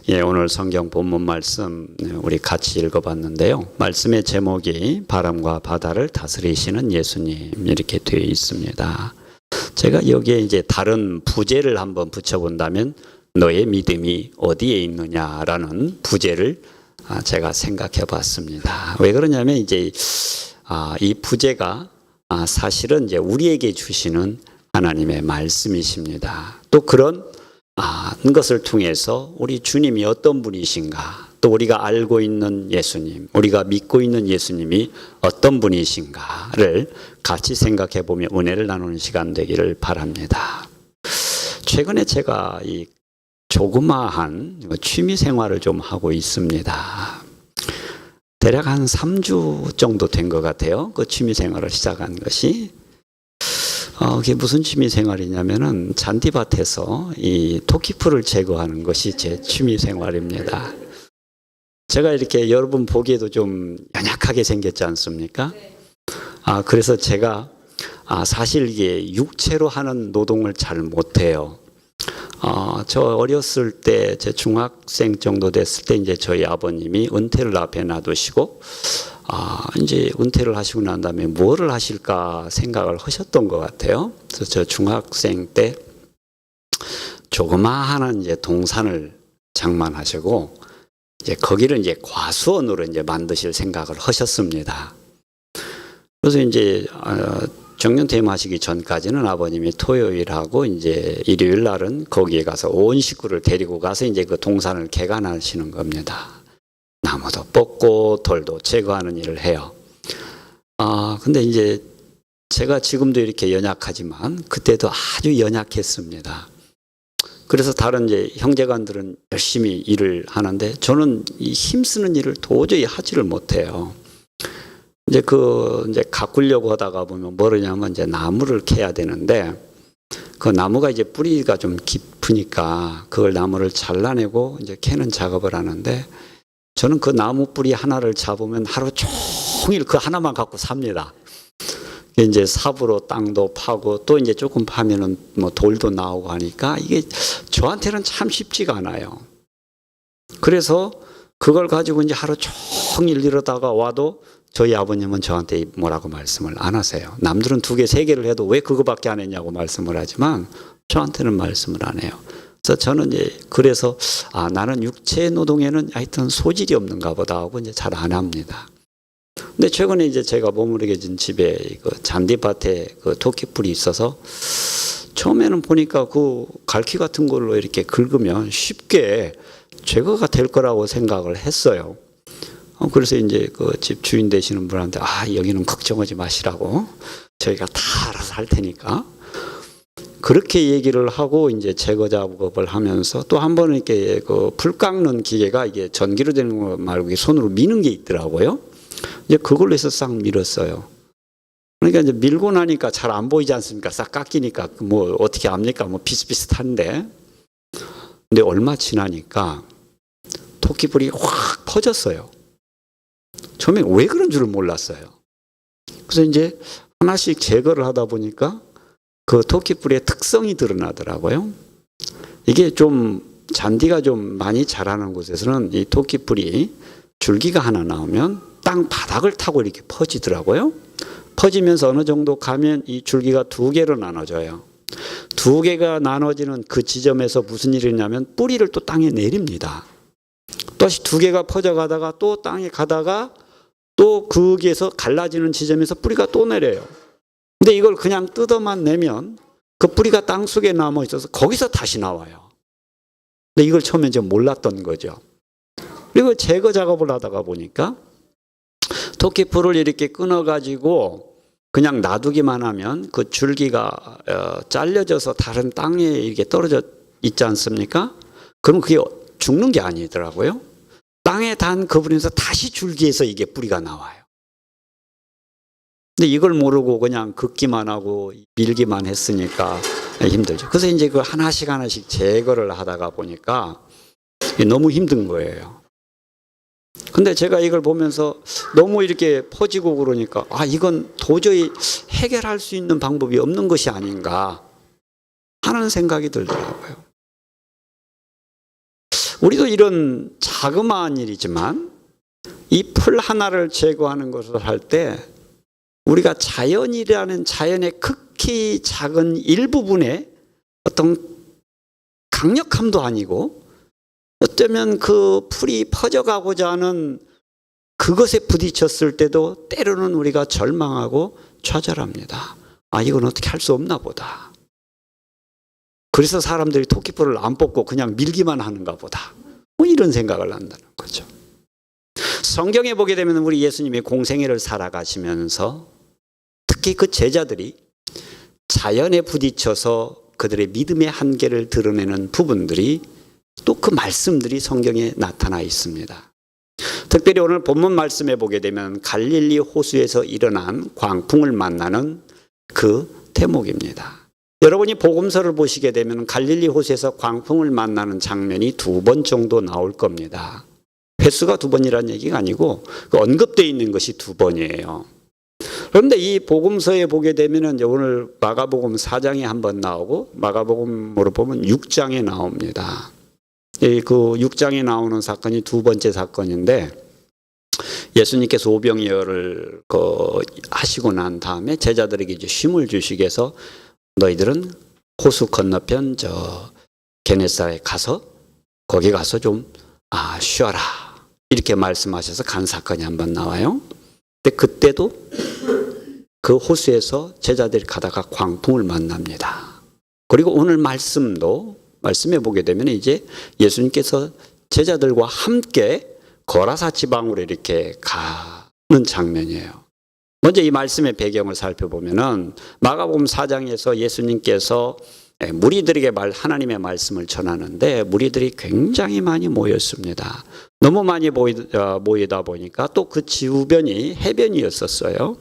예, 오늘 성경 본문 말씀 우리 같이 읽어봤는데요. 말씀의 제목이 바람과 바다를 다스리시는 예수님 이렇게 되어 있습니다. 제가 여기에 이제 다른 부제를 한번 붙여본다면 너의 믿음이 어디에 있느냐라는 부제를 제가 생각해 봤습니다. 왜 그러냐면 이제 이 부제가 사실은 이제 우리에게 주시는 하나님의 말씀이십니다. 또 그런 것을 통해서 우리 주님이 어떤 분이신가, 또 우리가 알고 있는 예수님, 우리가 믿고 있는 예수님이 어떤 분이신가를 같이 생각해 보며 은혜를 나누는 시간 되기를 바랍니다. 최근에 제가 이 조그마한 취미 생활을 좀 하고 있습니다. 대략 한 3주 정도 된 것 같아요. 그 취미 생활을 시작한 것이. 그게 무슨 취미 생활이냐면은 잔디밭에서 이 토끼풀을 제거하는 것이 제 취미 생활입니다. 제가 이렇게 여러분 보기에도 좀 연약하게 생겼지 않습니까? 그래서 제가 사실 이게 육체로 하는 노동을 잘 못해요. 저 어렸을 때, 제 중학생 정도 됐을 때 이제 저희 아버님이 은퇴를 앞에 놔두시고 이제 은퇴를 하시고 난 다음에 뭐를 하실까 생각을 하셨던 것 같아요. 그래서 저 중학생 때 조그마한 이제 동산을 장만하시고 이제 거기를 이제 과수원으로 이제 만드실 생각을 하셨습니다. 그래서 이제 정년 퇴임하시기 전까지는 아버님이 토요일하고 이제 일요일 날은 거기에 가서 온 식구를 데리고 가서 이제 그 동산을 개간하시는 겁니다. 나무도 뽑고 돌도 제거하는 일을 해요. 근데 이제 제가 지금도 이렇게 연약하지만 그때도 아주 연약했습니다. 그래서 다른 이제 형제간들은 열심히 일을 하는데 저는 이 힘쓰는 일을 도저히 하지를 못해요. 이제 이제 가꾸려고 하다가 보면 뭐냐면 이제 나무를 캐야 되는데 그 나무가 이제 뿌리가 좀 깊으니까 그걸 나무를 잘라내고 이제 캐는 작업을 하는데 저는 그 나무 뿌리 하나를 잡으면 하루 종일 그 하나만 갖고 삽니다. 이제 삽으로 땅도 파고 또 이제 조금 파면은 뭐 돌도 나오고 하니까 이게 저한테는 참 쉽지가 않아요. 그래서 그걸 가지고 이제 하루 종일 이러다가 와도 저희 아버님은 저한테 뭐라고 말씀을 안 하세요. 남들은 2개, 3개를 해도 왜 그거밖에 안 했냐고 말씀을 하지만 저한테는 말씀을 안 해요. 그래서 저는 이제 그래서 나는 육체 노동에는 하여튼 소질이 없는가 보다 하고 이제 잘 안 합니다. 근데 최근에 이제 제가 머무르게 된 집에 그 잔디밭에 그 토끼풀이 있어서 처음에는 보니까 그 갈퀴 같은 걸로 이렇게 긁으면 쉽게 제거가 될 거라고 생각을 했어요. 그래서 이제 그 집 주인 되시는 분한테 여기는 걱정하지 마시라고 저희가 다 알아서 할 테니까 그렇게 얘기를 하고 이제 제거 작업을 하면서 또 한 번은 이렇게 그 풀 깎는 기계가 이게 전기로 되는 거 말고 손으로 미는 게 있더라고요. 이제 그걸로 해서 싹 밀었어요. 그러니까 이제 밀고 나니까 잘 안 보이지 않습니까? 싹 깎이니까 뭐 어떻게 압니까? 뭐 비슷비슷한데. 근데 얼마 지나니까 토끼풀이 확 퍼졌어요. 처음에 왜 그런 줄을 몰랐어요. 그래서 이제 하나씩 제거를 하다 보니까 그 토끼풀의 특성이 드러나더라고요. 이게 좀 잔디가 좀 많이 자라는 곳에서는 이 토끼풀이 줄기가 하나 나오면 땅 바닥을 타고 이렇게 퍼지더라고요. 퍼지면서 어느 정도 가면 이 줄기가 2개로 나눠져요. 2개가 나눠지는 그 지점에서 무슨 일이 있냐면 뿌리를 또 땅에 내립니다. 다시 2개가 퍼져가다가 또 땅에 가다가 또 거기에서 갈라지는 지점에서 뿌리가 또 내려요. 근데 이걸 그냥 뜯어만 내면 그 뿌리가 땅 속에 남아 있어서 거기서 다시 나와요. 근데 이걸 처음에 이제 몰랐던 거죠. 그리고 제거 작업을 하다가 보니까 토끼풀을 이렇게 끊어가지고 그냥 놔두기만 하면 그 줄기가 잘려져서 다른 땅에 이렇게 떨어져 있지 않습니까? 그럼 그게 죽는 게 아니더라고요. 땅에 닿은 그 부분에서 다시 줄기에서 이게 뿌리가 나와요. 근데 이걸 모르고 그냥 긋기만 하고 밀기만 했으니까 힘들죠. 그래서 이제 그 하나씩 제거를 하다가 보니까 너무 힘든 거예요. 근데 제가 이걸 보면서 너무 이렇게 퍼지고 그러니까 이건 도저히 해결할 수 있는 방법이 없는 것이 아닌가 하는 생각이 들더라고요. 우리도 이런 자그마한 일이지만 이 풀 하나를 제거하는 것을 할 때 우리가 자연이라는 자연의 극히 작은 일부분에 어떤 강력함도 아니고 어쩌면 그 풀이 퍼져가고자 하는 그것에 부딪혔을 때도 때로는 우리가 절망하고 좌절합니다. 아, 이건 어떻게 할 수 없나 보다. 그래서 사람들이 토끼풀을 안 뽑고 그냥 밀기만 하는가 보다. 뭐 이런 생각을 한다는 거죠. 성경에 보게 되면 우리 예수님이 공생애를 살아가시면서 특히 그 제자들이 자연에 부딪혀서 그들의 믿음의 한계를 드러내는 부분들이 또 그 말씀들이 성경에 나타나 있습니다. 특별히 오늘 본문 말씀에 보게 되면 갈릴리 호수에서 일어난 광풍을 만나는 그 대목입니다. 여러분이 복음서를 보시게 되면 갈릴리 호수에서 광풍을 만나는 장면이 2번 정도 나올 겁니다. 횟수가 2번이라는 얘기가 아니고 언급되어 있는 것이 2번이에요. 그런데 이 복음서에 보게 되면 오늘 마가복음 4장에 한번 나오고 마가복음으로 보면 6장에 나옵니다. 그 6장에 나오는 사건이 2번째 사건인데 예수님께서 오병이어를 하시고 난 다음에 제자들에게 이제 쉼을 주시기 위해서 너희들은 호수 건너편 게네사에 가서 거기 가서 좀 쉬어라 이렇게 말씀하셔서 간 사건이 한번 나와요. 근데 그때도 그 호수에서 제자들이 가다가 광풍을 만납니다. 그리고 오늘 말씀에 보게 되면 이제 예수님께서 제자들과 함께 거라사 지방으로 이렇게 가는 장면이에요. 먼저 이 말씀의 배경을 살펴보면은 마가복음 4장에서 예수님께서 무리들에게 하나님의 말씀을 전하는데 무리들이 굉장히 많이 모였습니다. 너무 많이 모이다 보니까 또 그 주변이 해변이었었어요.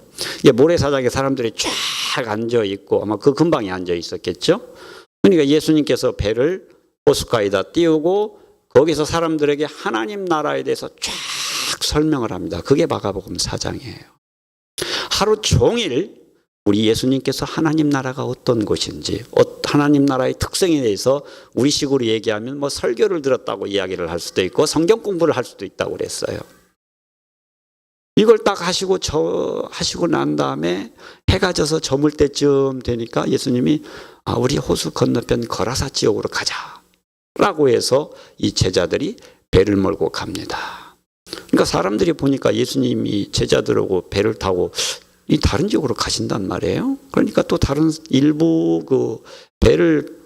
모래사장에 사람들이 쫙 앉아 있고 아마 그 근방에 앉아 있었겠죠. 그러니까 예수님께서 배를 호숫가에다 띄우고 거기서 사람들에게 하나님 나라에 대해서 쫙 설명을 합니다. 그게 마가복음 4장이에요. 하루 종일 우리 예수님께서 하나님 나라가 어떤 것인지 하나님 나라의 특성에 대해서 우리식으로 얘기하면 뭐 설교를 들었다고 이야기를 할 수도 있고 성경 공부를 할 수도 있다고 그랬어요. 이걸 딱 하시고 난 다음에 해가 져서 저물 때쯤 되니까 예수님이 우리 호수 건너편 거라사 지역으로 가자 라고 해서 이 제자들이 배를 몰고 갑니다. 그러니까 사람들이 보니까 예수님이 제자들하고 배를 타고 이 다른 지역으로 가신단 말이에요. 그러니까 또 다른 일부 그 배를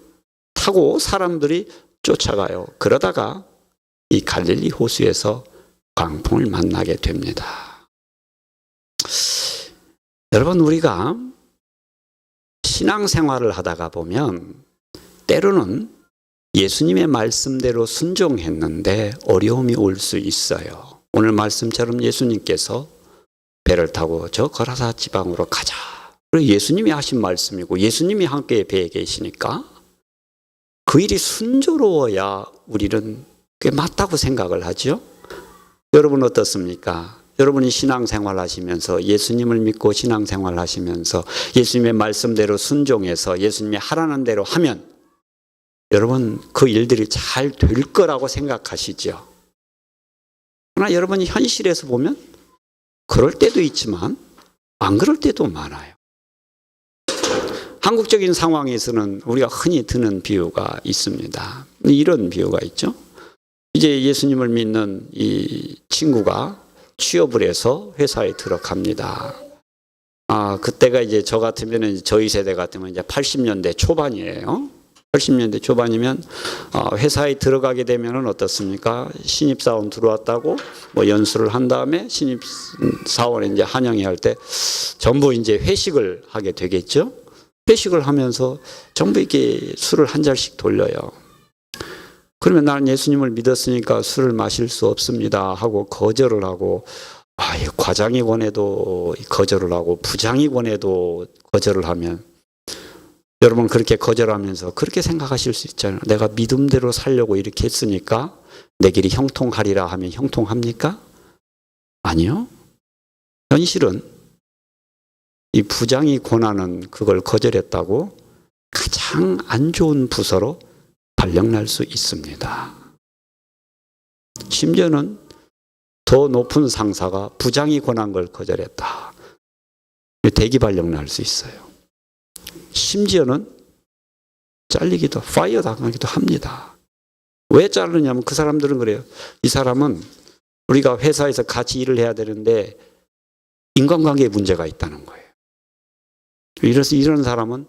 타고 사람들이 쫓아가요. 그러다가 이 갈릴리 호수에서 광풍을 만나게 됩니다. 여러분, 우리가 신앙생활을 하다가 보면 때로는 예수님의 말씀대로 순종했는데 어려움이 올 수 있어요. 오늘 말씀처럼 예수님께서 배를 타고 저 거라사 지방으로 가자. 그리고 예수님이 하신 말씀이고 예수님이 함께 배에 계시니까 그 일이 순조로워야 우리는 꽤 맞다고 생각을 하죠. 여러분 어떻습니까? 여러분이 신앙생활 하시면서 예수님을 믿고 신앙생활 하시면서 예수님의 말씀대로 순종해서 예수님이 하라는 대로 하면 여러분 그 일들이 잘 될 거라고 생각하시죠. 그러나 여러분이 현실에서 보면 그럴 때도 있지만 안 그럴 때도 많아요. 한국적인 상황에서는 우리가 흔히 드는 비유가 있습니다. 이런 비유가 있죠. 이제 예수님을 믿는 이 친구가 취업을 해서 회사에 들어갑니다. 그때가 이제 저 같으면 저희 세대 같으면 이제 80년대 초반이에요. 80년대 초반이면 회사에 들어가게 되면은 어떻습니까? 신입사원 들어왔다고 뭐 연수를 한 다음에 신입사원에 이제 환영회 할 때 전부 이제 회식을 하게 되겠죠. 회식을 하면서 전부 이렇게 술을 한 잔씩 돌려요. 그러면 나는 예수님을 믿었으니까 술을 마실 수 없습니다 하고 거절을 하고 과장이 권해도 거절을 하고 부장이 권해도 거절을 하면 여러분 그렇게 거절하면서 그렇게 생각하실 수 있잖아요. 내가 믿음대로 살려고 이렇게 했으니까 내 길이 형통하리라 하면 형통합니까? 아니요. 현실은 이 부장이 권하는 그걸 거절했다고 가장 안 좋은 부서로 발령날 수 있습니다. 심지어는 더 높은 상사가 부장이 권한 걸 거절했다. 대기 발령 날 수 있어요. 심지어는 잘리기도, 파이어 당하기도 합니다. 왜 자르냐면 그 사람들은 그래요. 이 사람은 우리가 회사에서 같이 일을 해야 되는데 인간관계에 문제가 있다는 거예요. 이래서 이런 사람은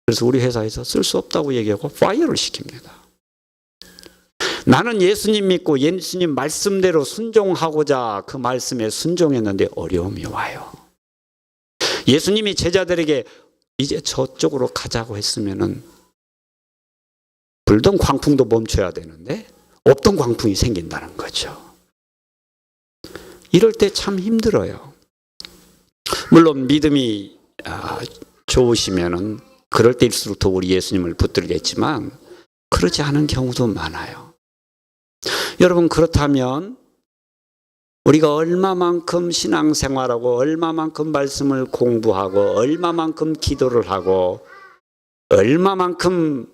그래서 우리 회사에서 쓸 수 없다고 얘기하고 파이어를 시킵니다. 나는 예수님 믿고 예수님 말씀대로 순종하고자 그 말씀에 순종했는데 어려움이 와요. 예수님이 제자들에게 이제 저쪽으로 가자고 했으면은 불던 광풍도 멈춰야 되는데 없던 광풍이 생긴다는 거죠. 이럴 때 참 힘들어요. 물론 믿음이 좋으시면은 그럴 때일수록 더 우리 예수님을 붙들겠지만 그렇지 않은 경우도 많아요. 여러분, 그렇다면 우리가 얼마만큼 신앙생활하고 얼마만큼 말씀을 공부하고 얼마만큼 기도를 하고 얼마만큼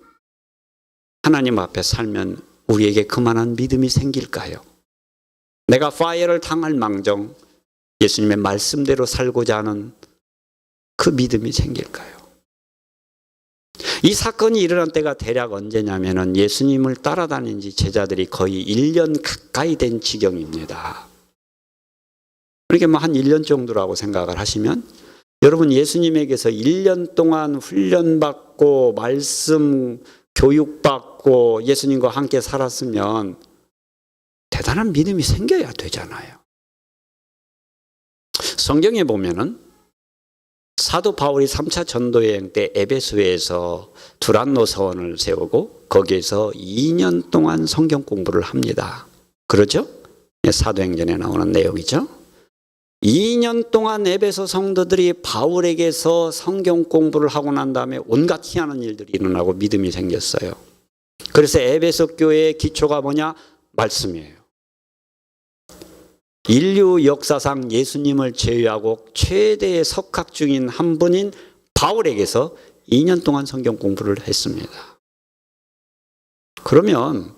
하나님 앞에 살면 우리에게 그만한 믿음이 생길까요? 내가 파이어를 당할 망정 예수님의 말씀대로 살고자 하는 그 믿음이 생길까요? 이 사건이 일어난 때가 대략 언제냐면은 예수님을 따라다닌 지 제자들이 거의 1년 가까이 된 지경입니다. 그렇게 뭐 한 1년 정도라고 생각을 하시면 여러분 예수님에게서 1년 동안 훈련받고 말씀 교육받고 예수님과 함께 살았으면 대단한 믿음이 생겨야 되잖아요. 성경에 보면은 사도 바울이 3차 전도여행 때 에베소에서 두란노 서원을 세우고 거기에서 2년 동안 성경 공부를 합니다. 그러죠? 사도행전에 나오는 내용이죠. 2년 동안 에베소 성도들이 바울에게서 성경 공부를 하고 난 다음에 온갖 희한한 일들이 일어나고 믿음이 생겼어요. 그래서 에베소 교회의 기초가 뭐냐? 말씀이에요. 인류 역사상 예수님을 제외하고 최대의 석학 중인 한 분인 바울에게서 2년 동안 성경 공부를 했습니다. 그러면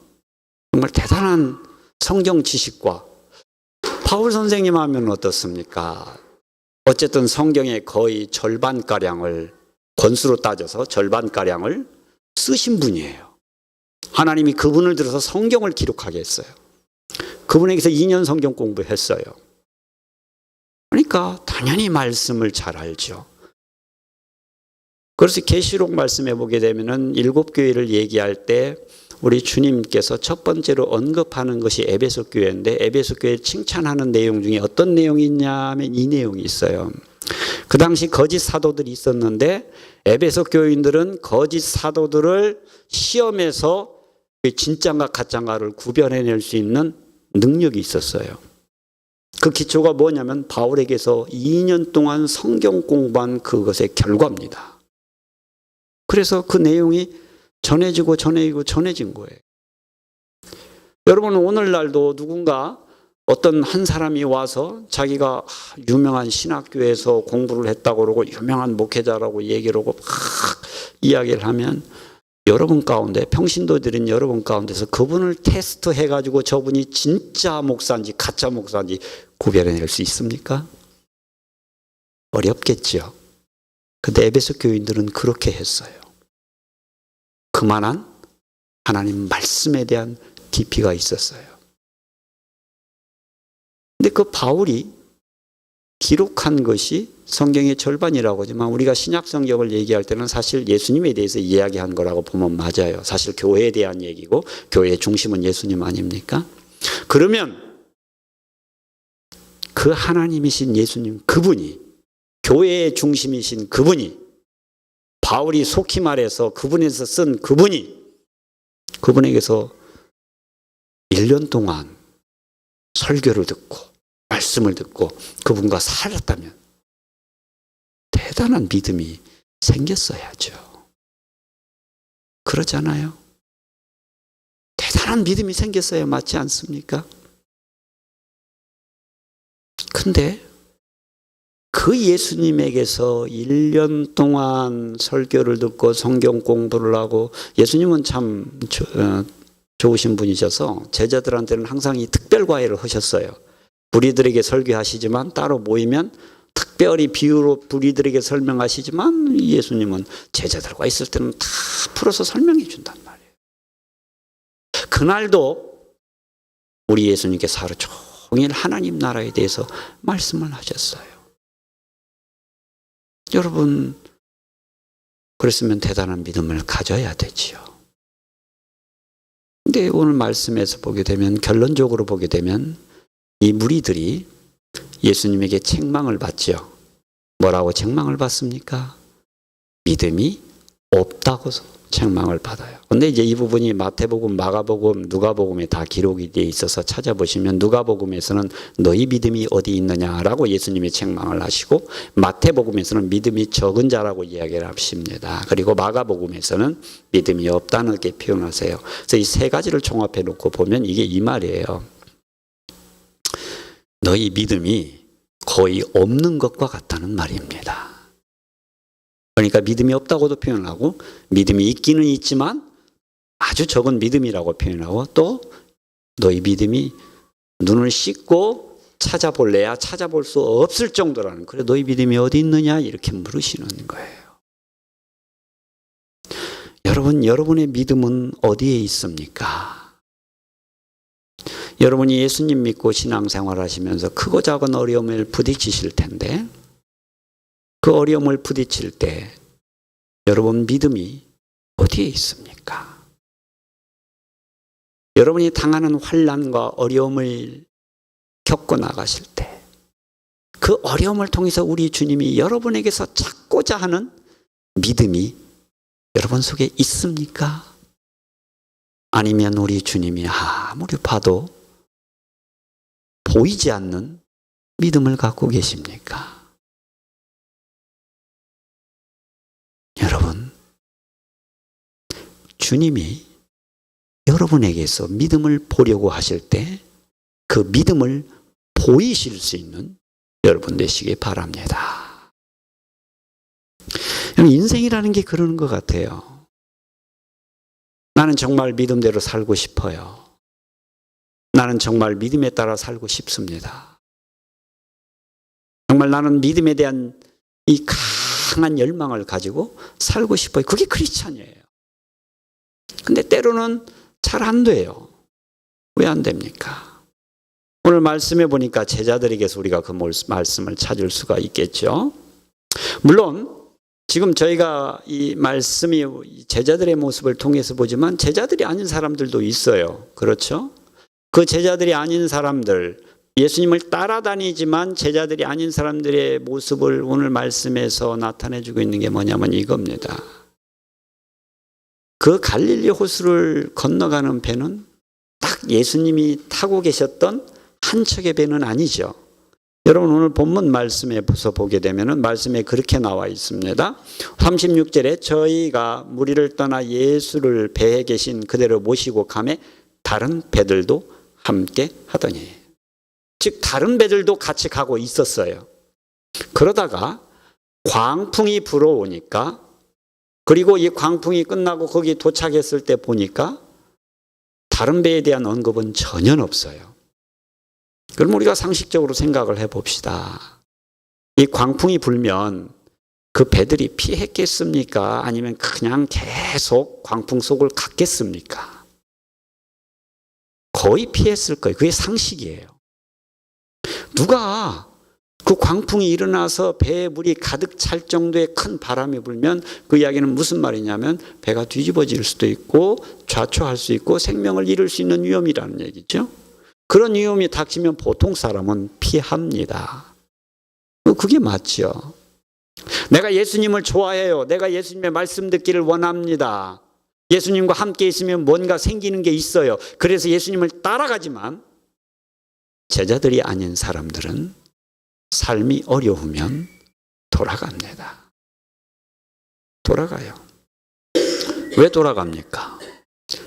정말 대단한 성경 지식과 바울 선생님 하면 어떻습니까? 어쨌든 성경의 거의 절반가량을 권수로 따져서 절반가량을 쓰신 분이에요. 하나님이 그분을 들어서 성경을 기록하게 했어요. 그분에게서 2년 성경 공부했어요. 그러니까 당연히 말씀을 잘 알죠. 그래서 계시록 말씀해 보게 되면은 7교회를 얘기할 때 우리 주님께서 첫 번째로 언급하는 것이 에베소 교회인데 에베소 교회를 칭찬하는 내용 중에 어떤 내용이 있냐면 이 내용이 있어요. 그 당시 거짓 사도들이 있었는데 에베소 교인들은 거짓 사도들을 시험해서 진짜인가 가짜인가를 구별해낼 수 있는 능력이 있었어요. 그 기초가 뭐냐면 바울에게서 2년 동안 성경 공부한 그것의 결과입니다. 그래서 그 내용이 전해지고 전해진 거예요. 여러분, 오늘날도 누군가 어떤 한 사람이 와서 자기가 유명한 신학교에서 공부를 했다고 그러고 유명한 목회자라고 얘기를 하고 막 이야기를 하면 여러분 가운데, 평신도들인 여러분 가운데서 그분을 테스트해가지고 저분이 진짜 목사인지 가짜 목사인지 구별해낼 수 있습니까? 어렵겠죠. 근데 에베소 교인들은 그렇게 했어요. 그만한 하나님 말씀에 대한 깊이가 있었어요. 근데 그 바울이 기록한 것이 성경의 절반이라고 하지만 우리가 신약 성경을 얘기할 때는 사실 예수님에 대해서 이야기한 거라고 보면 맞아요. 사실 교회에 대한 얘기고 교회의 중심은 예수님 아닙니까? 그러면 그 하나님이신 예수님 그분이, 교회의 중심이신 그분이, 바울이 속히 말해서 그분에서 쓴 그분에게서 1년 동안 설교를 듣고 말씀을 듣고 그분과 살았다면 대단한 믿음이 생겼어야죠. 그렇잖아요. 대단한 믿음이 생겼어야 맞지 않습니까? 근데 그 예수님에게서 1년 동안 설교를 듣고 성경 공부를 하고, 예수님은 참 좋으신 분이셔서 제자들한테는 항상 이 특별 과외를 하셨어요. 무리들에게 설교하시지만 따로 모이면 특별히 비유로 무리들에게 설명하시지만 예수님은 제자들과 있을 때는 다 풀어서 설명해 준단 말이에요. 그날도 우리 예수님께서 하루 종일 하나님 나라에 대해서 말씀을 하셨어요. 여러분, 그랬으면 대단한 믿음을 가져야 되지요. 근데 오늘 말씀에서 보게 되면, 결론적으로 보게 되면 이 무리들이 예수님에게 책망을 받죠. 뭐라고 책망을 받습니까? 믿음이 없다고 책망을 받아요. 근데 이제 이 부분이 마태복음, 마가복음, 누가복음에 다 기록이 되어 있어서 찾아보시면 누가복음에서는 너희 믿음이 어디 있느냐라고 예수님이 책망을 하시고, 마태복음에서는 믿음이 적은 자라고 이야기를 하십니다. 그리고 마가복음에서는 믿음이 없다는 게 표현하세요. 그래서 이 세 가지를 종합해 놓고 보면 이게 이 말이에요. 너희 믿음이 거의 없는 것과 같다는 말입니다. 그러니까 믿음이 없다고도 표현하고, 믿음이 있기는 있지만 아주 적은 믿음이라고 표현하고, 또 너희 믿음이 눈을 씻고 찾아볼래야 찾아볼 수 없을 정도라는, 그래 너희 믿음이 어디 있느냐 이렇게 물으시는 거예요. 여러분, 여러분의 믿음은 어디에 있습니까? 여러분이 예수님 믿고 신앙생활 하시면서 크고 작은 어려움을 부딪히실 텐데, 그 어려움을 부딪힐 때 여러분 믿음이 어디에 있습니까? 여러분이 당하는 환난과 어려움을 겪고 나가실 때 그 어려움을 통해서 우리 주님이 여러분에게서 찾고자 하는 믿음이 여러분 속에 있습니까? 아니면 우리 주님이 아무리 봐도 보이지 않는 믿음을 갖고 계십니까? 여러분, 주님이 여러분에게서 믿음을 보려고 하실 때 그 믿음을 보이실 수 있는 여러분 되시기 바랍니다. 인생이라는 게 그러는 것 같아요. 나는 정말 믿음대로 살고 싶어요. 나는 정말 믿음에 따라 살고 싶습니다. 정말 나는 믿음에 대한 이 강한 열망을 가지고 살고 싶어요. 그게 크리스찬이에요. 근데 때로는 잘 안 돼요. 왜 안 됩니까? 오늘 말씀해 보니까 제자들에게서 우리가 그 말씀을 찾을 수가 있겠죠. 물론 지금 저희가 이 말씀이 제자들의 모습을 통해서 보지만 제자들이 아닌 사람들도 있어요. 그렇죠? 그 제자들이 아닌 사람들, 예수님을 따라다니지만 제자들이 아닌 사람들의 모습을 오늘 말씀에서 나타내주고 있는 게 뭐냐면 이겁니다. 그 갈릴리 호수를 건너가는 배는 딱 예수님이 타고 계셨던 한 척의 배는 아니죠. 여러분, 오늘 본문 말씀에서 보게 되면 말씀에 그렇게 나와 있습니다. 36절에 저희가 무리를 떠나 예수를 배에 계신 그대로 모시고 가매 다른 배들도 함께 하더니, 즉 다른 배들도 같이 가고 있었어요. 그러다가 광풍이 불어오니까, 그리고 이 광풍이 끝나고 거기 도착했을 때 보니까 다른 배에 대한 언급은 전혀 없어요. 그럼 우리가 상식적으로 생각을 해봅시다. 이 광풍이 불면 그 배들이 피했겠습니까? 아니면 그냥 계속 광풍 속을 갔겠습니까? 거의 피했을 거예요. 그게 상식이에요. 누가 그 광풍이 일어나서 배에 물이 가득 찰 정도의 큰 바람이 불면 그 이야기는 무슨 말이냐면 배가 뒤집어질 수도 있고 좌초할 수 있고 생명을 잃을 수 있는 위험이라는 얘기죠. 그런 위험이 닥치면 보통 사람은 피합니다. 그게 맞죠. 내가 예수님을 좋아해요. 내가 예수님의 말씀 듣기를 원합니다. 예수님과 함께 있으면 뭔가 생기는 게 있어요. 그래서 예수님을 따라가지만 제자들이 아닌 사람들은 삶이 어려우면 돌아갑니다. 돌아가요. 왜 돌아갑니까?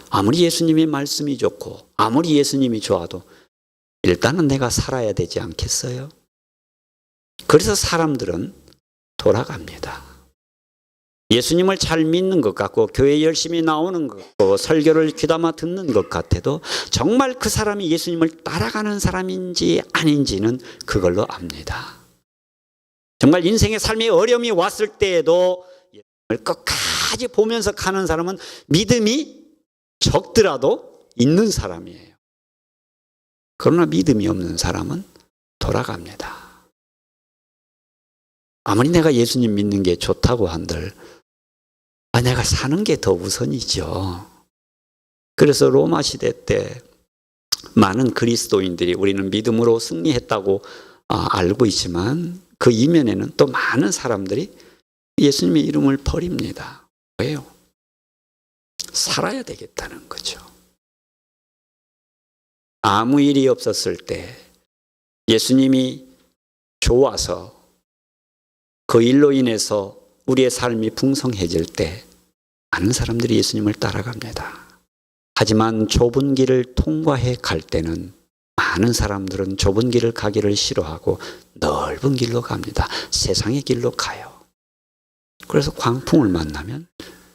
아무리 예수님의 말씀이 좋고 아무리 예수님이 좋아도 일단은 내가 살아야 되지 않겠어요? 그래서 사람들은 돌아갑니다. 예수님을 잘 믿는 것 같고 교회 열심히 나오는 것 같고 설교를 귀담아 듣는 것 같아도 정말 그 사람이 예수님을 따라가는 사람인지 아닌지는 그걸로 압니다. 정말 인생의 삶의 어려움이 왔을 때에도 예수님을 끝까지 보면서 가는 사람은 믿음이 적더라도 있는 사람이에요. 그러나 믿음이 없는 사람은 돌아갑니다. 아무리 내가 예수님 믿는 게 좋다고 한들 내가 사는 게 더 우선이죠. 그래서 로마 시대 때 많은 그리스도인들이 우리는 믿음으로 승리했다고 알고 있지만 그 이면에는 또 많은 사람들이 예수님의 이름을 버립니다. 왜요? 살아야 되겠다는 거죠. 아무 일이 없었을 때 예수님이 좋아서 그 일로 인해서 우리의 삶이 풍성해질 때 많은 사람들이 예수님을 따라갑니다. 하지만 좁은 길을 통과해 갈 때는 많은 사람들은 좁은 길을 가기를 싫어하고 넓은 길로 갑니다. 세상의 길로 가요. 그래서 광풍을 만나면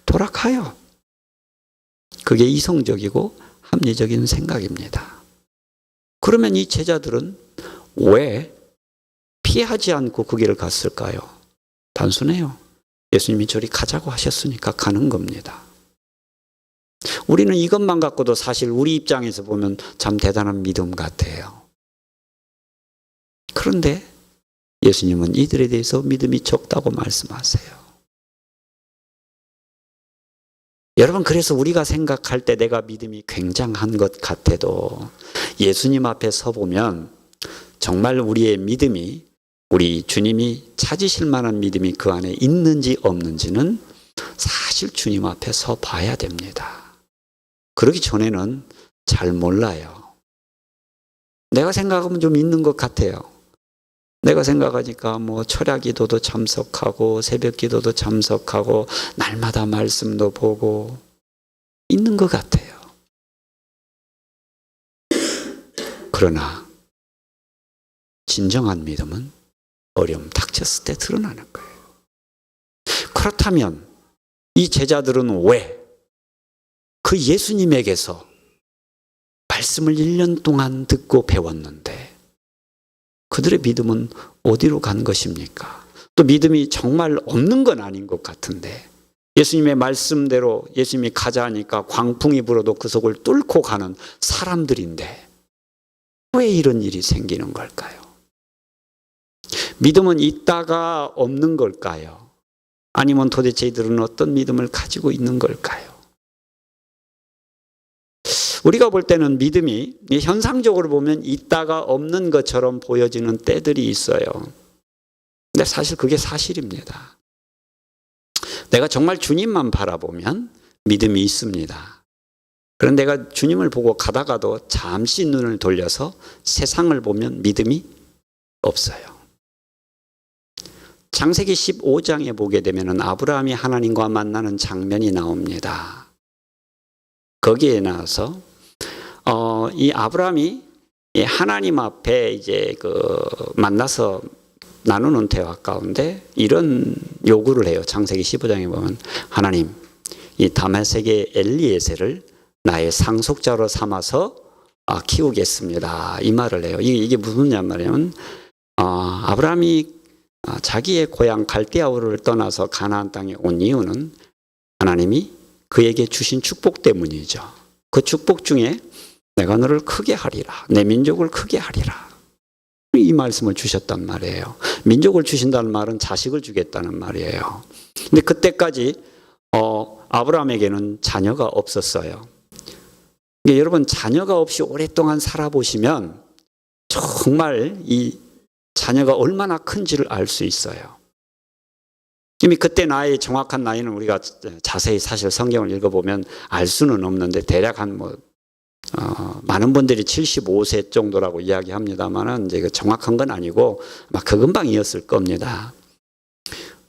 돌아가요. 그게 이성적이고 합리적인 생각입니다. 그러면 이 제자들은 왜 피하지 않고 그 길을 갔을까요? 단순해요. 예수님이 저리 가자고 하셨으니까 가는 겁니다. 우리는 이것만 갖고도 사실 우리 입장에서 보면 참 대단한 믿음 같아요. 그런데 예수님은 이들에 대해서 믿음이 적다고 말씀하세요. 여러분, 그래서 우리가 생각할 때 내가 믿음이 굉장한 것 같아도 예수님 앞에 서보면 정말 우리의 믿음이, 우리 주님이 찾으실 만한 믿음이 그 안에 있는지 없는지는 사실 주님 앞에 서 봐야 됩니다. 그러기 전에는 잘 몰라요. 내가 생각하면 좀 있는 것 같아요. 내가 생각하니까 철야 기도도 참석하고 새벽 기도도 참석하고 날마다 말씀도 보고 있는 것 같아요. 그러나 진정한 믿음은 어려움 닥쳤을 때 드러나는 거예요. 그렇다면 이 제자들은 왜 그 예수님에게서 말씀을 1년 동안 듣고 배웠는데 그들의 믿음은 어디로 간 것입니까? 또 믿음이 정말 없는 건 아닌 것 같은데 예수님의 말씀대로 예수님이 가자 하니까 광풍이 불어도 그 속을 뚫고 가는 사람들인데 왜 이런 일이 생기는 걸까요? 믿음은 있다가 없는 걸까요? 아니면 도대체 이들은 어떤 믿음을 가지고 있는 걸까요? 우리가 볼 때는 믿음이 현상적으로 보면 있다가 없는 것처럼 보여지는 때들이 있어요. 근데 사실 그게 사실입니다. 내가 정말 주님만 바라보면 믿음이 있습니다. 그런데 내가 주님을 보고 가다가도 잠시 눈을 돌려서 세상을 보면 믿음이 없어요. 창세기 15장에 보게 되면 아브라함이 하나님과 만나는 장면이 나옵니다. 거기에 나와서 이 아브라함이 하나님 앞에 이제 만나서 나누는 대화 가운데 이런 요구를 해요. 창세기 15장에 보면 하나님, 이 다메섹의 엘리에셀을 나의 상속자로 삼아서 키우겠습니다. 이 말을 해요. 이게 무슨 말이냐면 아브라함이 자기의 고향 갈대아우를 떠나서 가나안 땅에 온 이유는 하나님이 그에게 주신 축복 때문이죠. 그 축복 중에 내가 너를 크게 하리라. 내 민족을 크게 하리라. 이 말씀을 주셨단 말이에요. 민족을 주신다는 말은 자식을 주겠다는 말이에요. 근데 그때까지 아브라함에게는 자녀가 없었어요. 그러니까 여러분, 자녀가 없이 오랫동안 살아보시면 정말 이 자녀가 얼마나 큰지를 알 수 있어요. 이미 그때 나이의 정확한 나이는 우리가 자세히 사실 성경을 읽어보면 알 수는 없는데 대략 많은 분들이 75세 정도라고 이야기합니다만은 이제 정확한 건 아니고 막 그 근방이었을 겁니다.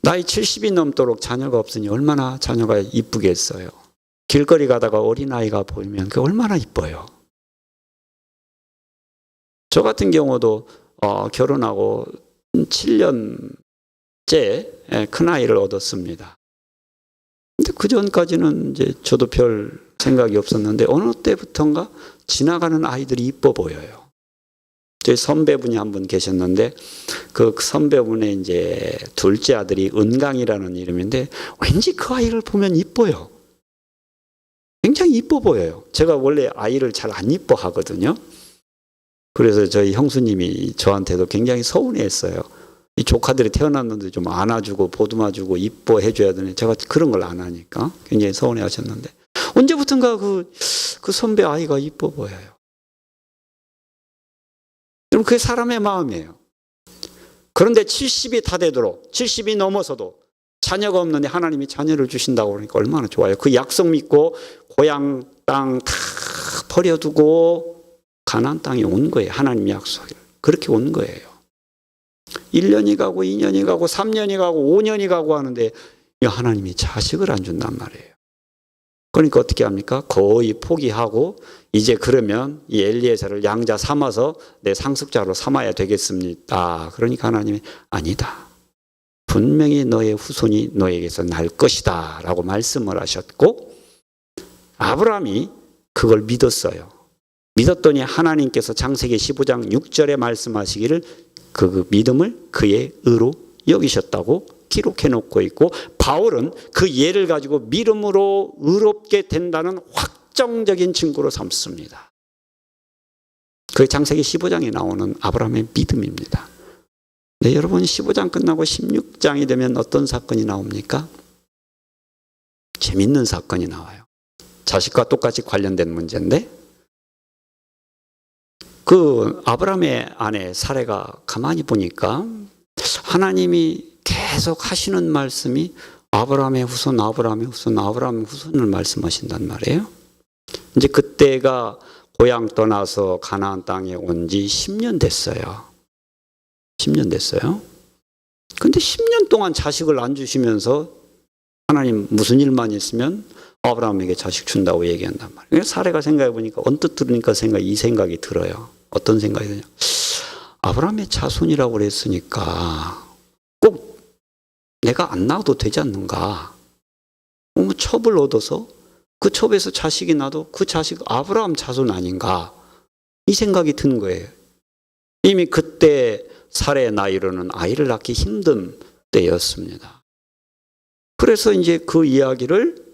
나이 70이 넘도록 자녀가 없으니 얼마나 자녀가 이쁘겠어요. 길거리 가다가 어린아이가 보이면 그게 얼마나 이뻐요. 저 같은 경우도 결혼하고 7년째 큰아이를 얻었습니다. 그 전까지는 이제 저도 별 생각이 없었는데 어느 때부턴가 지나가는 아이들이 이뻐 보여요. 저희 선배분이 한 분 계셨는데 그 선배분의 이제 둘째 아들이 은강이라는 이름인데 왠지 그 아이를 보면 이뻐요. 굉장히 이뻐 보여요. 제가 원래 아이를 잘 안 이뻐하거든요. 그래서 저희 형수님이 저한테도 굉장히 서운해했어요. 이 조카들이 태어났는데 좀 안아주고 보듬어주고 이뻐해줘야 되는데 제가 그런 걸 안 하니까 굉장히 서운해하셨는데 언제부턴가 그 선배 아이가 이뻐 보여요. 그럼 그게 사람의 마음이에요. 그런데 70이 다 되도록 70이 넘어서도 자녀가 없는데 하나님이 자녀를 주신다고 그러니까 얼마나 좋아요. 그 약속 믿고 고향 땅 다 버려두고 가나안 땅에 온 거예요. 하나님 약속을. 그렇게 온 거예요. 1년이 가고 2년이 가고 3년이 가고 5년이 가고 하는데 하나님이 자식을 안 준단 말이에요. 그러니까 어떻게 합니까? 거의 포기하고 이제 그러면 이 엘리에셀을 양자 삼아서 내 상속자로 삼아야 되겠습니다. 그러니까 하나님이 아니다. 분명히 너의 후손이 너에게서 날 것이다 라고 말씀을 하셨고 아브라함이 그걸 믿었어요. 믿었더니 하나님께서 창세기 15장 6절에 말씀하시기를 그 믿음을 그의 의로 여기셨다고 기록해 놓고 있고 바울은 그 예를 가지고 믿음으로 의롭게 된다는 확정적인 증거로 삼습니다. 그 창세기 15장에 나오는 아브라함의 믿음입니다. 네, 여러분 15장 끝나고 16장이 되면 어떤 사건이 나옵니까? 재밌는 사건이 나와요. 자식과 똑같이 관련된 문제인데 그 아브라함의 아내 사레가 가만히 보니까 하나님이 계속 하시는 말씀이 아브라함의 후손, 아브라함의 후손, 아브라함의 후손을 말씀하신단 말이에요. 이제 그때가 고향 떠나서 가나안 땅에 온 지 10년 됐어요. 10년 됐어요. 근데 10년 동안 자식을 안 주시면서 하나님 무슨 일만 있으면 아브라함에게 자식 준다고 얘기한단 말이에요. 사례가 생각해 보니까 언뜻 들으니까 이 생각이 들어요. 어떤 생각이 드냐? 아브라함의 자손이라고 그랬으니까 꼭 내가 안 낳아도 되지 않는가? 첩을 얻어서 그 첩에서 자식이 나도 그 자식 아브라함 자손 아닌가? 이 생각이 든 거예요. 이미 그때 사례 나이로는 아이를 낳기 힘든 때였습니다. 그래서 이제 그 이야기를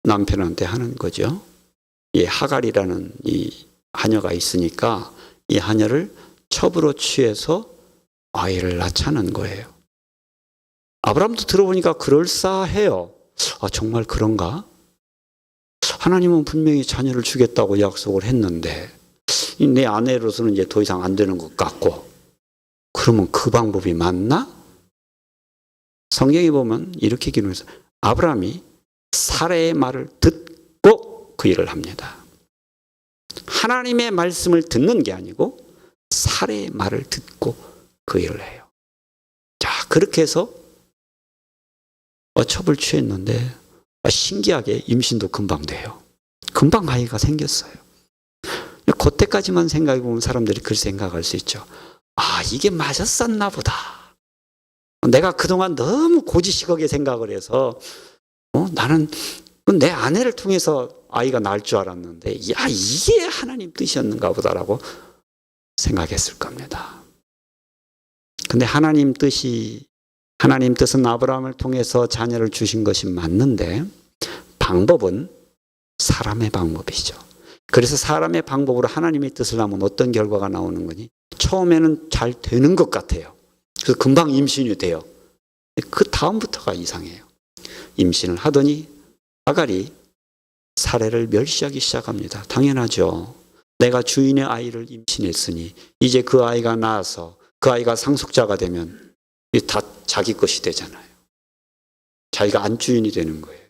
남편한테 하는 거죠. 이 하갈이라는 이 하녀가 있으니까 이 하녀를 첩으로 취해서 아이를 낳자는 거예요. 아브라함도 들어보니까 그럴싸해요. 아, 정말 그런가? 하나님은 분명히 자녀를 주겠다고 약속을 했는데 내 아내로서는 이제 더 이상 안 되는 것 같고 그러면 그 방법이 맞나? 성경에 보면 이렇게 기록해서 아브라함이 사례의 말을 듣고 그 일을 합니다. 하나님의 말씀을 듣는 게 아니고 사례의 말을 듣고 그 일을 해요. 자, 그렇게 해서 첩을 취했는데 신기하게 임신도 금방 돼요. 금방 아이가 생겼어요. 그때까지만 생각해 보면 사람들이 그렇게 생각할 수 있죠. 아, 이게 맞았었나 보다. 내가 그동안 너무 고지식하게 생각을 해서 나는 내 아내를 통해서 아이가 날 줄 알았는데 야, 이게 하나님 뜻이었는가 보다라고 생각했을 겁니다. 근데 하나님 뜻은 아브라함을 통해서 자녀를 주신 것이 맞는데 방법은 사람의 방법이죠. 그래서 사람의 방법으로 하나님의 뜻을 하면 어떤 결과가 나오는 거니? 처음에는 잘 되는 것 같아요. 그래서 금방 임신이 돼요. 그 다음부터가 이상해요. 임신을 하더니 하갈이 사례를 멸시하기 시작합니다. 당연하죠. 내가 주인의 아이를 임신했으니 이제 그 아이가 낳아서 그 아이가 상속자가 되면 다 자기 것이 되잖아요. 자기가 안주인이 되는 거예요.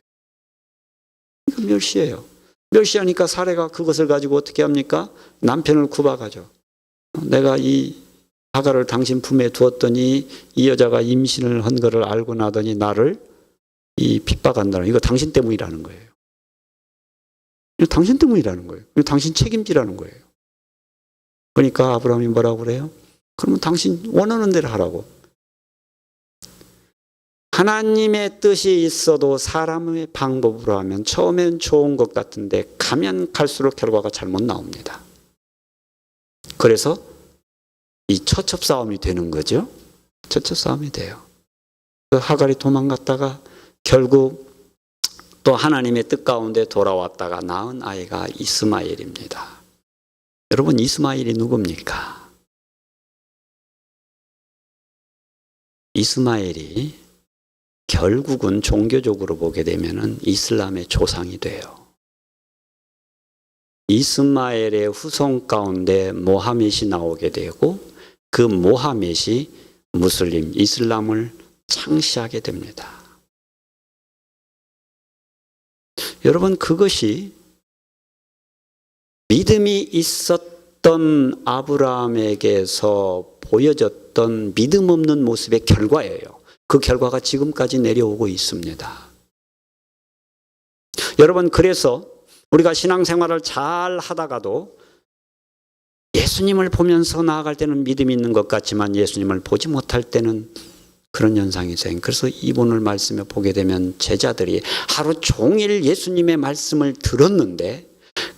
그러니까 멸시해요. 멸시하니까 사례가 그것을 가지고 어떻게 합니까? 남편을 구박하죠. 내가 이 하갈을 당신 품에 두었더니 이 여자가 임신을 한 것을 알고 나더니 나를 핍박한다는 이거 당신 때문이라는 거예요. 이거 당신 때문이라는 거예요. 이거 당신 책임지라는 거예요. 그러니까 아브라함이 뭐라고 그래요? 그러면 당신 원하는 대로 하라고. 하나님의 뜻이 있어도 사람의 방법으로 하면 처음엔 좋은 것 같은데 가면 갈수록 결과가 잘못 나옵니다. 그래서 이 처첩 싸움이 되는 거죠. 처첩 싸움이 돼요. 그 하갈이 도망갔다가 결국 또 하나님의 뜻 가운데 돌아왔다가 낳은 아이가 이스마엘입니다. 여러분, 이스마엘이 누굽니까? 이스마엘이 결국은 종교적으로 보게 되면은 이슬람의 조상이 돼요. 이스마엘의 후손 가운데 모하멧이 나오게 되고 그 모하멧이 무슬림, 이슬람을 창시하게 됩니다. 여러분, 그것이 믿음이 있었던 아브라함에게서 보여졌던 믿음 없는 모습의 결과예요. 그 결과가 지금까지 내려오고 있습니다. 여러분, 그래서 우리가 신앙생활을 잘 하다가도 예수님을 보면서 나아갈 때는 믿음이 있는 것 같지만 예수님을 보지 못할 때는 그런 현상이 있어요. 그래서 이분을 말씀에 보게 되면 제자들이 하루 종일 예수님의 말씀을 들었는데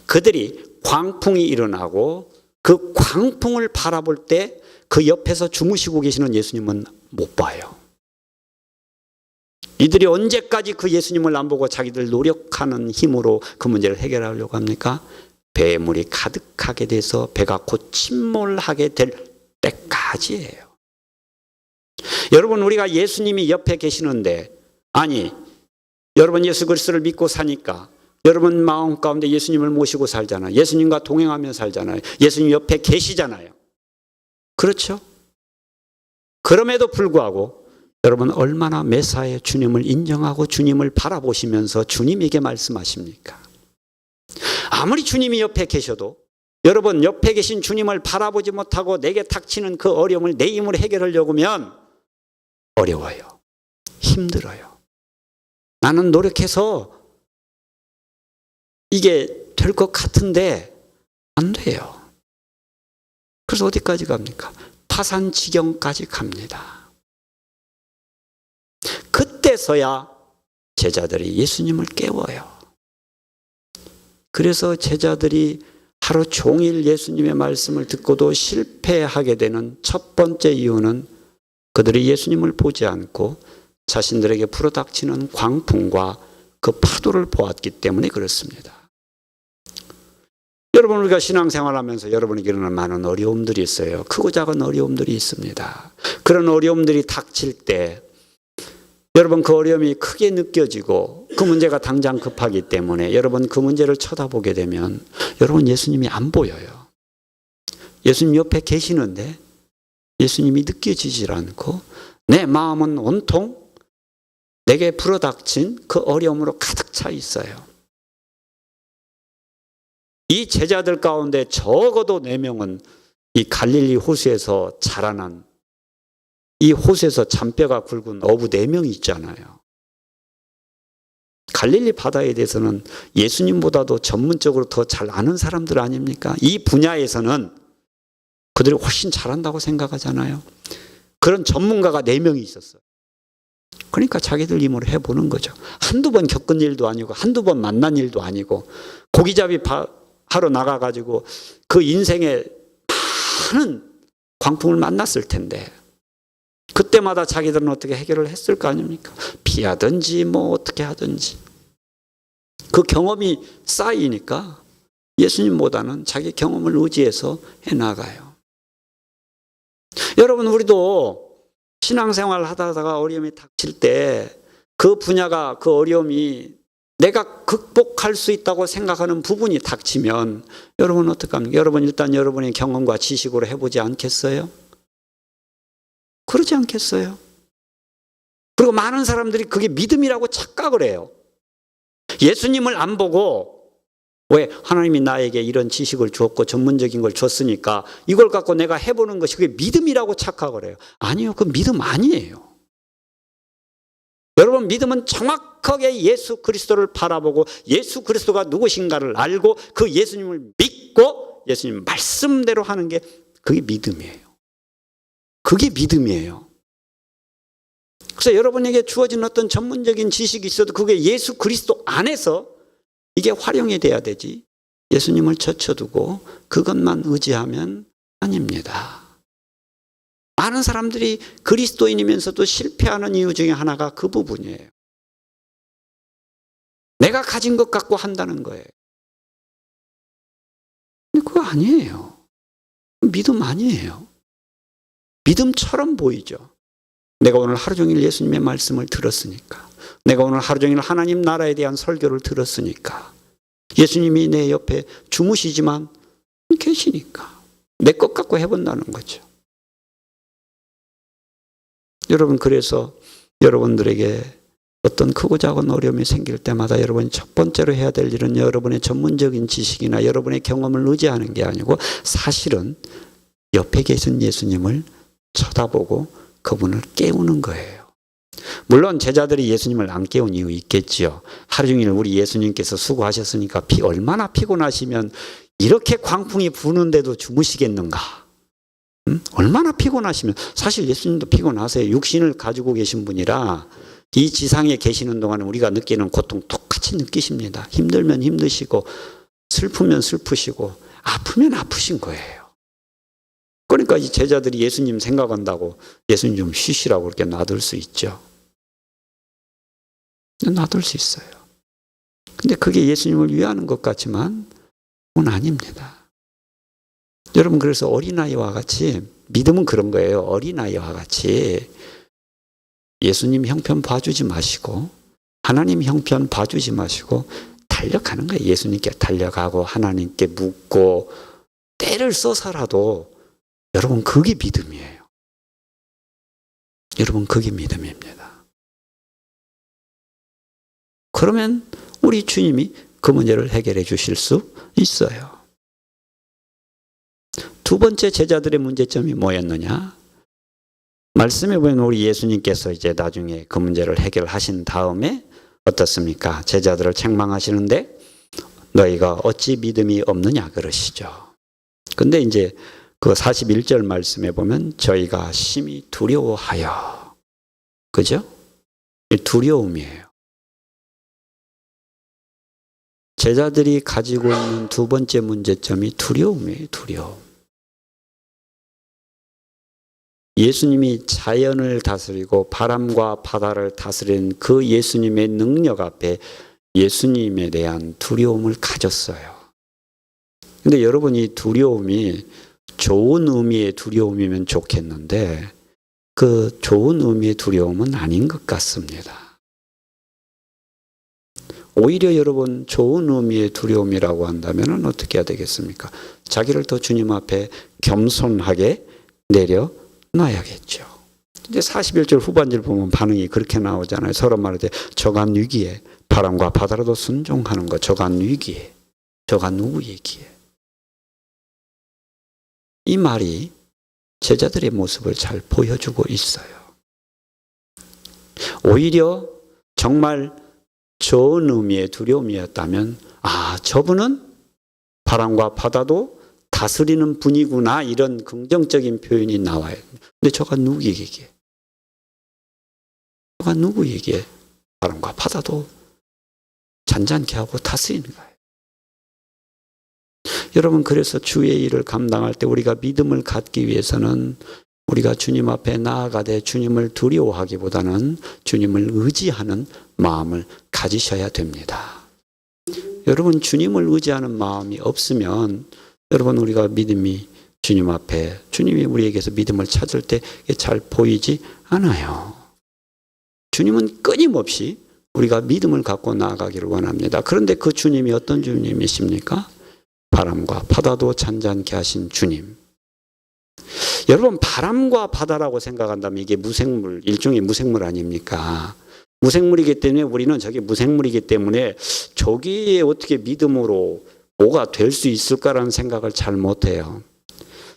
그들이 광풍이 일어나고 그 광풍을 바라볼 때 그 옆에서 주무시고 계시는 예수님은 못 봐요. 이들이 언제까지 그 예수님을 안 보고 자기들 노력하는 힘으로 그 문제를 해결하려고 합니까? 배물이 가득하게 돼서 배가 곧 침몰하게 될 때까지예요. 여러분, 우리가 예수님이 옆에 계시는데, 아니, 여러분 예수 그리스도를 믿고 사니까 여러분 마음 가운데 예수님을 모시고 살잖아요. 예수님과 동행하며 살잖아요. 예수님 옆에 계시잖아요. 그렇죠? 그럼에도 불구하고 여러분 얼마나 매사에 주님을 인정하고 주님을 바라보시면서 주님에게 말씀하십니까? 아무리 주님이 옆에 계셔도 여러분 옆에 계신 주님을 바라보지 못하고 내게 닥치는 그 어려움을 내 힘으로 해결하려고 하면 어려워요. 힘들어요. 나는 노력해서 이게 될 것 같은데 안 돼요. 그래서 어디까지 갑니까? 파산지경까지 갑니다. 그때서야 제자들이 예수님을 깨워요. 그래서 제자들이 하루 종일 예수님의 말씀을 듣고도 실패하게 되는 첫 번째 이유는 그들이 예수님을 보지 않고 자신들에게 불어닥치는 광풍과 그 파도를 보았기 때문에 그렇습니다. 여러분, 우리가 신앙생활하면서 여러분에게 일어나는 많은 어려움들이 있어요. 크고 작은 어려움들이 있습니다. 그런 어려움들이 닥칠 때 여러분 그 어려움이 크게 느껴지고 그 문제가 당장 급하기 때문에 여러분 그 문제를 쳐다보게 되면 여러분 예수님이 안 보여요. 예수님 옆에 계시는데 예수님이 느껴지질 않고 내 마음은 온통 내게 불어닥친 그 어려움으로 가득 차 있어요. 이 제자들 가운데 적어도 4명은 이 갈릴리 호수에서 자라난 이 호수에서 잔뼈가 굵은 어부 4명이 있잖아요. 갈릴리 바다에 대해서는 예수님보다도 전문적으로 더 잘 아는 사람들 아닙니까? 이 분야에서는 그들이 훨씬 잘한다고 생각하잖아요. 그런 전문가가 4명이 있었어요. 그러니까 자기들 힘으로 해보는 거죠. 한두 번 겪은 일도 아니고 한두 번 만난 일도 아니고 고기잡이 하러 나가가지고 그 인생에 많은 광풍을 만났을 텐데 그때마다 자기들은 어떻게 해결을 했을 거 아닙니까? 피하든지 뭐 어떻게 하든지 그 경험이 쌓이니까 예수님보다는 자기 경험을 의지해서 해나가요. 여러분, 우리도 신앙생활 하다가 어려움이 닥칠 때 그 분야가 그 어려움이 내가 극복할 수 있다고 생각하는 부분이 닥치면 여러분 어떡합니까? 여러분 일단 여러분의 경험과 지식으로 해보지 않겠어요? 그러지 않겠어요? 그리고 많은 사람들이 그게 믿음이라고 착각을 해요. 예수님을 안 보고 왜 하나님이 나에게 이런 지식을 주었고 전문적인 걸 줬으니까 이걸 갖고 내가 해보는 것이 그게 믿음이라고 착각을 해요. 아니요, 그 믿음 아니에요. 여러분, 믿음은 정확하게 예수 그리스도를 바라보고 예수 그리스도가 누구신가를 알고 그 예수님을 믿고 예수님 말씀대로 하는 게 그게 믿음이에요. 그게 믿음이에요. 그래서 여러분에게 주어진 어떤 전문적인 지식이 있어도 그게 예수 그리스도 안에서 이게 활용이 돼야 되지. 예수님을 젖혀두고 그것만 의지하면 아닙니다. 많은 사람들이 그리스도인이면서도 실패하는 이유 중에 하나가 그 부분이에요. 내가 가진 것 갖고 한다는 거예요. 근데 그거 아니에요. 믿음 아니에요. 믿음처럼 보이죠. 내가 오늘 하루 종일 예수님의 말씀을 들었으니까, 내가 오늘 하루 종일 하나님 나라에 대한 설교를 들었으니까, 예수님이 내 옆에 주무시지만 계시니까 내 것 갖고 해본다는 거죠. 여러분, 그래서 여러분들에게 어떤 크고 작은 어려움이 생길 때마다 여러분이 첫 번째로 해야 될 일은 여러분의 전문적인 지식이나 여러분의 경험을 의지하는 게 아니고 사실은 옆에 계신 예수님을 쳐다보고 그분을 깨우는 거예요. 물론 제자들이 예수님을 안 깨운 이유 있겠지요. 하루 종일 우리 예수님께서 수고하셨으니까 얼마나 피곤하시면 이렇게 광풍이 부는데도 주무시겠는가. 얼마나 피곤하시면. 사실 예수님도 피곤하세요. 육신을 가지고 계신 분이라 이 지상에 계시는 동안 우리가 느끼는 고통 똑같이 느끼십니다. 힘들면 힘드시고 슬프면 슬프시고 아프면 아프신 거예요. 그러니까 이 제자들이 예수님 생각한다고 예수님 좀 쉬시라고 그렇게 놔둘 수 있죠. 놔둘 수 있어요. 근데 그게 예수님을 위하는 것 같지만 그건 아닙니다. 여러분, 그래서 어린아이와 같이, 믿음은 그런 거예요. 어린아이와 같이 예수님 형편 봐주지 마시고 하나님 형편 봐주지 마시고 달려가는 거예요. 예수님께 달려가고 하나님께 묻고 때를 써서라도 여러분, 그게 믿음이에요. 여러분, 그게 믿음입니다. 그러면 우리 주님이 그 문제를 해결해 주실 수 있어요. 두 번째 제자들의 문제점이 뭐였느냐? 말씀해 보면 우리 예수님께서 이제 나중에 그 문제를 해결하신 다음에 어떻습니까? 제자들을 책망하시는데 너희가 어찌 믿음이 없느냐 그러시죠. 근데 이제 그 41절 말씀에 보면 저희가 심히 두려워하여, 그죠? 두려움이에요. 제자들이 가지고 있는 두 번째 문제점이 두려움이에요. 두려움. 예수님이 자연을 다스리고 바람과 바다를 다스리는 그 예수님의 능력 앞에 예수님에 대한 두려움을 가졌어요. 근데 여러분, 이 두려움이 좋은 의미의 두려움이면 좋겠는데 그 좋은 의미의 두려움은 아닌 것 같습니다. 오히려 여러분, 좋은 의미의 두려움이라고 한다면 어떻게 해야 되겠습니까? 자기를 더 주님 앞에 겸손하게 내려놔야겠죠. 이제 41절 후반절 보면 반응이 그렇게 나오잖아요. 서로 말할 때 저간 위기에 바람과 바다라도 순종하는 것. 저간 위기에. 저가 누구 얘기에. 이 말이 제자들의 모습을 잘 보여주고 있어요. 오히려 정말 좋은 의미의 두려움이었다면 저분은 바람과 바다도 다스리는 분이구나, 이런 긍정적인 표현이 나와요. 근데 저가 누구에게? 저가 누구에게 바람과 바다도 잔잔케 하고 다스리는 거예요. 여러분, 그래서 주의 일을 감당할 때 우리가 믿음을 갖기 위해서는 우리가 주님 앞에 나아가되 주님을 두려워하기보다는 주님을 의지하는 마음을 가지셔야 됩니다. 여러분, 주님을 의지하는 마음이 없으면 여러분, 우리가 믿음이 주님 앞에, 주님이 우리에게서 믿음을 찾을 때 잘 보이지 않아요. 주님은 끊임없이 우리가 믿음을 갖고 나아가기를 원합니다. 그런데 그 주님이 어떤 주님이십니까? 바람과 바다도 잔잔케 하신 주님. 여러분, 바람과 바다라고 생각한다면 이게 무생물, 일종의 무생물 아닙니까? 무생물이기 때문에 우리는 저게 무생물이기 때문에 저기에 어떻게 믿음으로 뭐가 될 수 있을까라는 생각을 잘 못해요.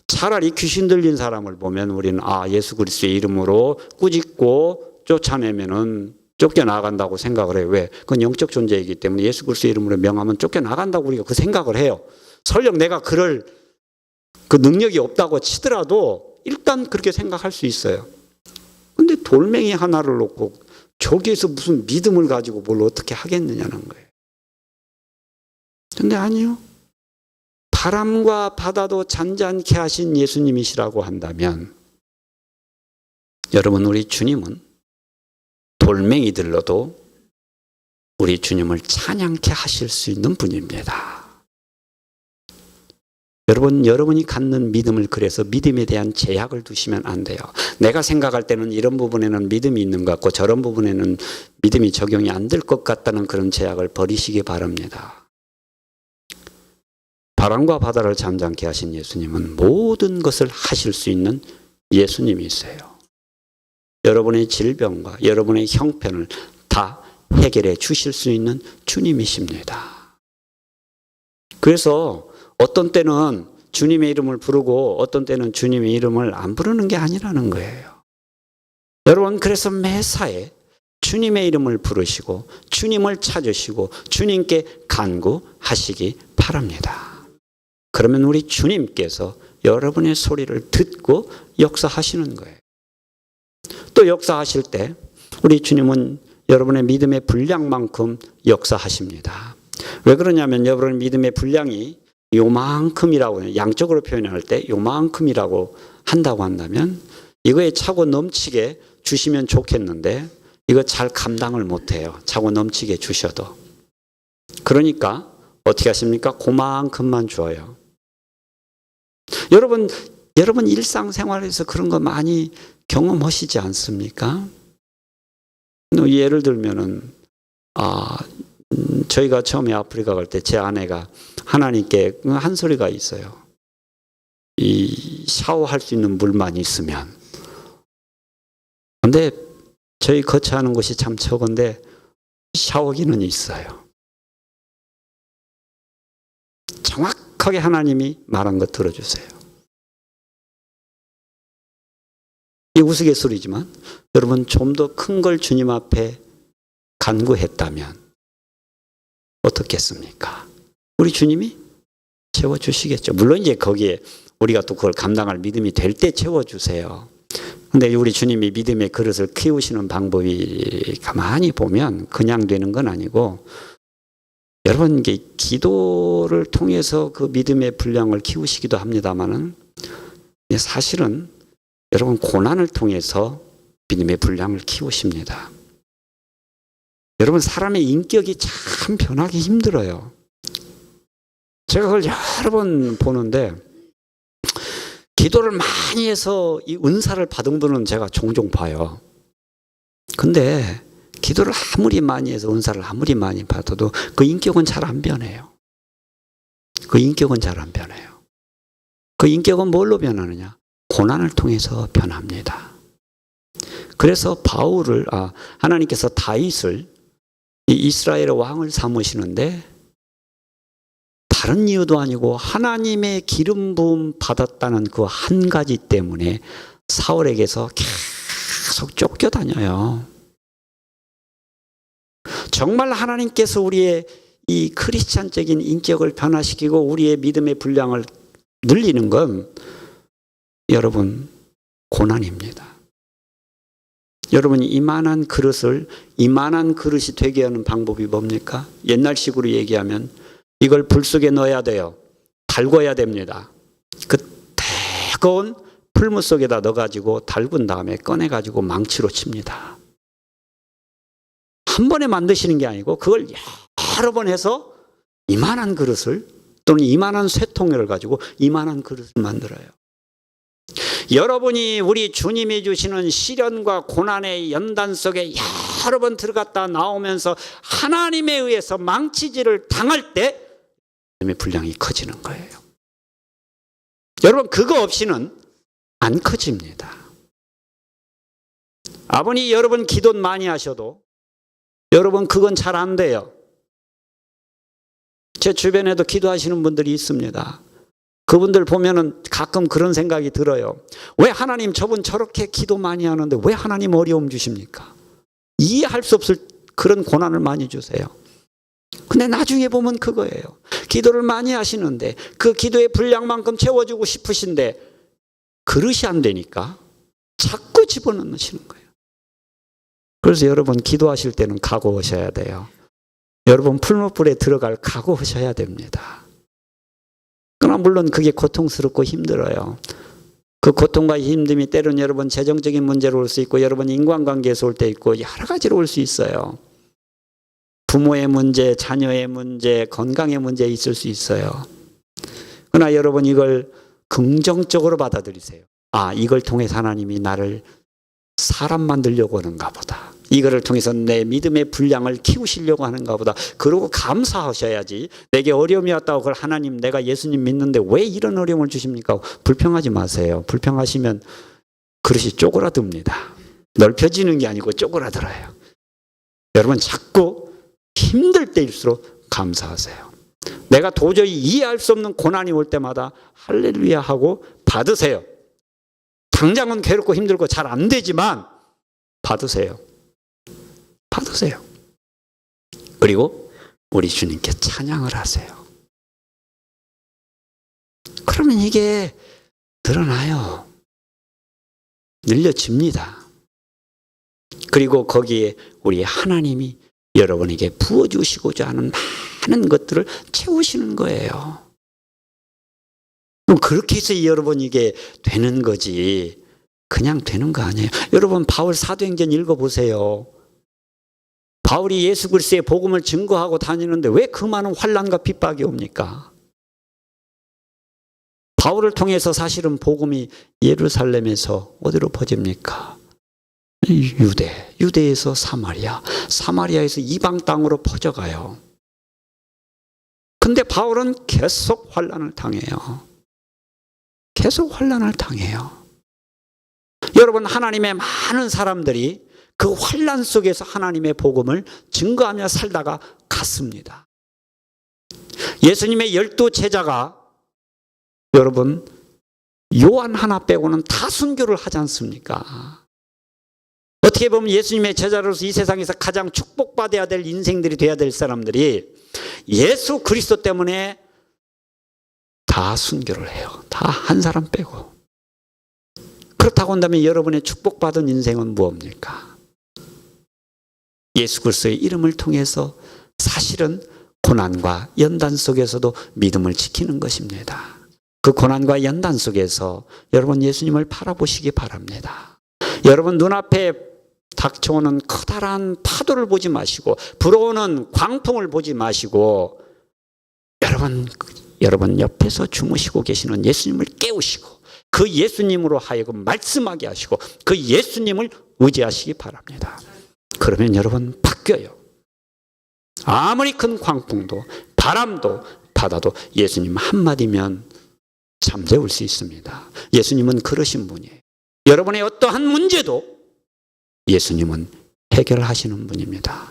차라리 귀신 들린 사람을 보면 우리는 예수 그리스도의 이름으로 꾸짖고 쫓아내면은 쫓겨나간다고 생각을 해요. 왜? 그건 영적 존재이기 때문에 예수 그리스도의 이름으로 명하면 쫓겨나간다고 우리가 그 생각을 해요. 설령 내가 그럴 그 능력이 없다고 치더라도 일단 그렇게 생각할 수 있어요. 근데 돌멩이 하나를 놓고 저기에서 무슨 믿음을 가지고 뭘 어떻게 하겠느냐는 거예요. 근데 아니요. 바람과 바다도 잔잔케 하신 예수님이시라고 한다면 여러분, 우리 주님은 돌멩이들로도 우리 주님을 찬양케 하실 수 있는 분입니다. 여러분, 여러분이 갖는 믿음을, 그래서 믿음에 대한 제약을 두시면 안 돼요. 내가 생각할 때는 이런 부분에는 믿음이 있는 것 같고 저런 부분에는 믿음이 적용이 안 될 것 같다는 그런 제약을 버리시기 바랍니다. 바람과 바다를 잠잠케 하신 예수님은 모든 것을 하실 수 있는 예수님이세요. 여러분의 질병과 여러분의 형편을 다 해결해 주실 수 있는 주님이십니다. 그래서 어떤 때는 주님의 이름을 부르고 어떤 때는 주님의 이름을 안 부르는 게 아니라는 거예요. 여러분, 그래서 매사에 주님의 이름을 부르시고 주님을 찾으시고 주님께 간구하시기 바랍니다. 그러면 우리 주님께서 여러분의 소리를 듣고 역사하시는 거예요. 또 역사하실 때 우리 주님은 여러분의 믿음의 분량만큼 역사하십니다. 왜 그러냐면 여러분의 믿음의 분량이 요만큼이라고, 양적으로 표현할 때 요만큼이라고 한다고 한다면 이거에 차고 넘치게 주시면 좋겠는데 이거 잘 감당을 못해요. 차고 넘치게 주셔도. 그러니까 어떻게 하십니까? 그만큼만 줘요. 여러분 일상생활에서 그런 거 많이 경험하시지 않습니까? 예를 들면은 저희가 처음에 아프리카 갈 때 제 아내가 하나님께 한 소리가 있어요. 이 샤워할 수 있는 물만 있으면. 근데 저희 거처하는 곳이 참 적은데 샤워기는 있어요. 정확하게 하나님이 말한 거 들어주세요. 이 우스갯소리지만 여러분, 좀 더 큰 걸 주님 앞에 간구했다면 어떻겠습니까? 우리 주님이 채워주시겠죠. 물론 이제 거기에 우리가 또 그걸 감당할 믿음이 될 때 채워주세요. 근데 우리 주님이 믿음의 그릇을 키우시는 방법이 가만히 보면 그냥 되는 건 아니고, 여러분, 이게 기도를 통해서 그 믿음의 분량을 키우시기도 합니다만은 사실은 여러분 고난을 통해서 믿음의 분량을 키우십니다. 여러분, 사람의 인격이 참 변하기 힘들어요. 제가 그걸 여러 번 보는데 기도를 많이 해서 이 은사를 받은 분은 제가 종종 봐요. 근데 기도를 아무리 많이 해서 은사를 아무리 많이 받아도 그 인격은 잘 안 변해요. 그 인격은 잘 안 변해요. 그 인격은 뭘로 변하느냐? 고난을 통해서 변합니다. 그래서 하나님께서 다윗을 이 이스라엘의 왕을 삼으시는데 다른 이유도 아니고 하나님의 기름 부음 받았다는 그 한 가지 때문에 사울에게서 계속 쫓겨다녀요. 정말 하나님께서 우리의 이 크리스찬적인 인격을 변화시키고 우리의 믿음의 분량을 늘리는 건 여러분 고난입니다. 여러분, 이만한 그릇이 되게 하는 방법이 뭡니까? 옛날식으로 얘기하면 이걸 불 속에 넣어야 돼요. 달궈야 됩니다. 그 뜨거운 풀무 속에다 넣어가지고 달군 다음에 꺼내가지고 망치로 칩니다. 한 번에 만드시는 게 아니고 그걸 여러 번 해서 이만한 그릇을, 또는 이만한 쇠통을 가지고 이만한 그릇을 만들어요. 여러분이 우리 주님이 주시는 시련과 고난의 연단 속에 여러 번 들어갔다 나오면서 하나님에 의해서 망치질을 당할 때 믿음의 분량이 커지는 거예요. 여러분, 그거 없이는 안 커집니다. 아버님, 여러분 기도 많이 하셔도 여러분 그건 잘 안 돼요. 제 주변에도 기도하시는 분들이 있습니다. 그분들 보면은 가끔 그런 생각이 들어요. 왜 하나님, 저분 저렇게 기도 많이 하는데 왜 하나님 어려움 주십니까? 이해할 수 없을 그런 고난을 많이 주세요. 근데 나중에 보면 그거예요. 기도를 많이 하시는데 그 기도의 분량만큼 채워주고 싶으신데 그릇이 안 되니까 자꾸 집어넣으시는 거예요. 그래서 여러분 기도하실 때는 각오하셔야 돼요. 여러분 풀무불에 들어갈 각오하셔야 됩니다. 그러나 물론 그게 고통스럽고 힘들어요. 그 고통과 힘듦이 때로는 여러분 재정적인 문제로 올 수 있고 여러분 인간관계에서 올 때 있고 여러 가지로 올 수 있어요. 부모의 문제, 자녀의 문제, 건강의 문제 있을 수 있어요. 그러나 여러분 이걸 긍정적으로 받아들이세요. 아, 이걸 통해서 하나님이 나를 사람 만들려고 하는가 보다. 이거를 통해서 내 믿음의 분량을 키우시려고 하는가 보다. 그러고 감사하셔야지. 내게 어려움이 왔다고 그걸 하나님 내가 예수님 믿는데 왜 이런 어려움을 주십니까? 불평하지 마세요. 불평하시면 그릇이 쪼그라듭니다. 넓혀지는 게 아니고 쪼그라들어요. 여러분 자꾸 힘들 때일수록 감사하세요. 내가 도저히 이해할 수 없는 고난이 올 때마다 할렐루야 하고 받으세요. 당장은 괴롭고 힘들고 잘 안 되지만 받으세요. 받으세요. 그리고 우리 주님께 찬양을 하세요. 그러면 이게 늘어나요. 늘려집니다. 그리고 거기에 우리 하나님이 여러분에게 부어주시고자 하는 많은 것들을 채우시는 거예요. 그럼 그렇게 해서 여러분 이게 되는 거지 그냥 되는 거 아니에요. 여러분 바울 사도행전 읽어보세요. 바울이 예수 그리스도의 복음을 증거하고 다니는데 왜 그 많은 환난과 핍박이 옵니까? 바울을 통해서 사실은 복음이 예루살렘에서 어디로 퍼집니까? 유대에서 사마리아, 사마리아에서 이방 땅으로 퍼져가요. 근데 바울은 계속 환난을 당해요. 계속 환난을 당해요. 여러분 하나님의 많은 사람들이 그 환난 속에서 하나님의 복음을 증거하며 살다가 갔습니다. 예수님의 12 제자가 여러분 요한 하나 빼고는 다 순교를 하지 않습니까? 어떻게 보면 예수님의 제자로서 이 세상에서 가장 축복받아야 될 인생들이 돼야 될 사람들이 예수 그리스도 때문에 다 순교를 해요. 다 한 사람 빼고. 그렇다고 한다면 여러분의 축복받은 인생은 무엇입니까? 예수 그리스도의 이름을 통해서 사실은 고난과 연단 속에서도 믿음을 지키는 것입니다. 그 고난과 연단 속에서 여러분 예수님을 바라보시기 바랍니다. 여러분 눈앞에 닥쳐오는 커다란 파도를 보지 마시고 불어오는 광풍을 보지 마시고 여러분 옆에서 주무시고 계시는 예수님을 깨우시고 그 예수님으로 하여금 말씀하게 하시고 그 예수님을 의지하시기 바랍니다. 그러면 여러분 바뀌어요. 아무리 큰 광풍도 바람도 바다도 예수님 한마디면 잠재울 수 있습니다. 예수님은 그러신 분이에요. 여러분의 어떠한 문제도 예수님은 해결하시는 분입니다.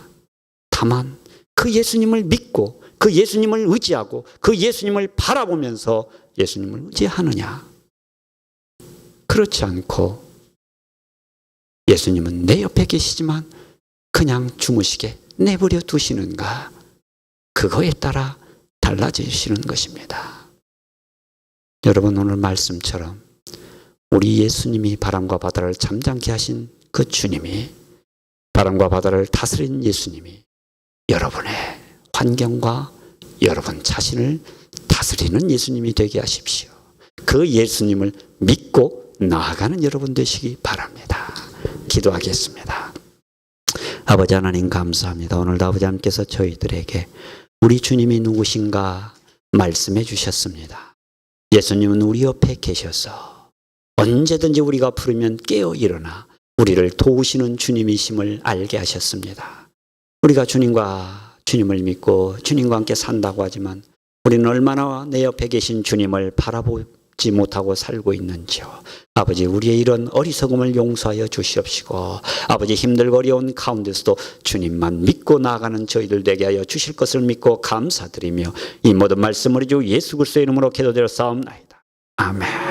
다만 그 예수님을 믿고 그 예수님을 의지하고 그 예수님을 바라보면서 예수님을 의지하느냐? 그렇지 않고 예수님은 내 옆에 계시지만 그냥 주무시게 내버려 두시는가? 그거에 따라 달라지시는 것입니다. 여러분 오늘 말씀처럼 우리 예수님이 바람과 바다를 잠잠케 하신 그 주님이 바람과 바다를 다스린 예수님이 여러분의 환경과 여러분 자신을 다스리는 예수님이 되게 하십시오. 그 예수님을 믿고 나아가는 여러분 되시기 바랍니다. 기도하겠습니다. 아버지 하나님 감사합니다. 오늘도 아버지 하나님께서 저희들에게 우리 주님이 누구신가 말씀해 주셨습니다. 예수님은 우리 옆에 계셔서 언제든지 우리가 부르면 깨어 일어나 우리를 도우시는 주님이심을 알게 하셨습니다. 우리가 주님을 믿고 주님과 함께 산다고 하지만 우리는 얼마나 내 옆에 계신 주님을 바라보지 못하고 살고 있는지요. 아버지 우리의 이런 어리석음을 용서하여 주시옵시고 아버지 힘들고 어려운 가운데서도 주님만 믿고 나아가는 저희들 되게 하여 주실 것을 믿고 감사드리며 이 모든 말씀을 주 예수 그리스도의 이름으로 기도드려 싸움나이다. 아멘.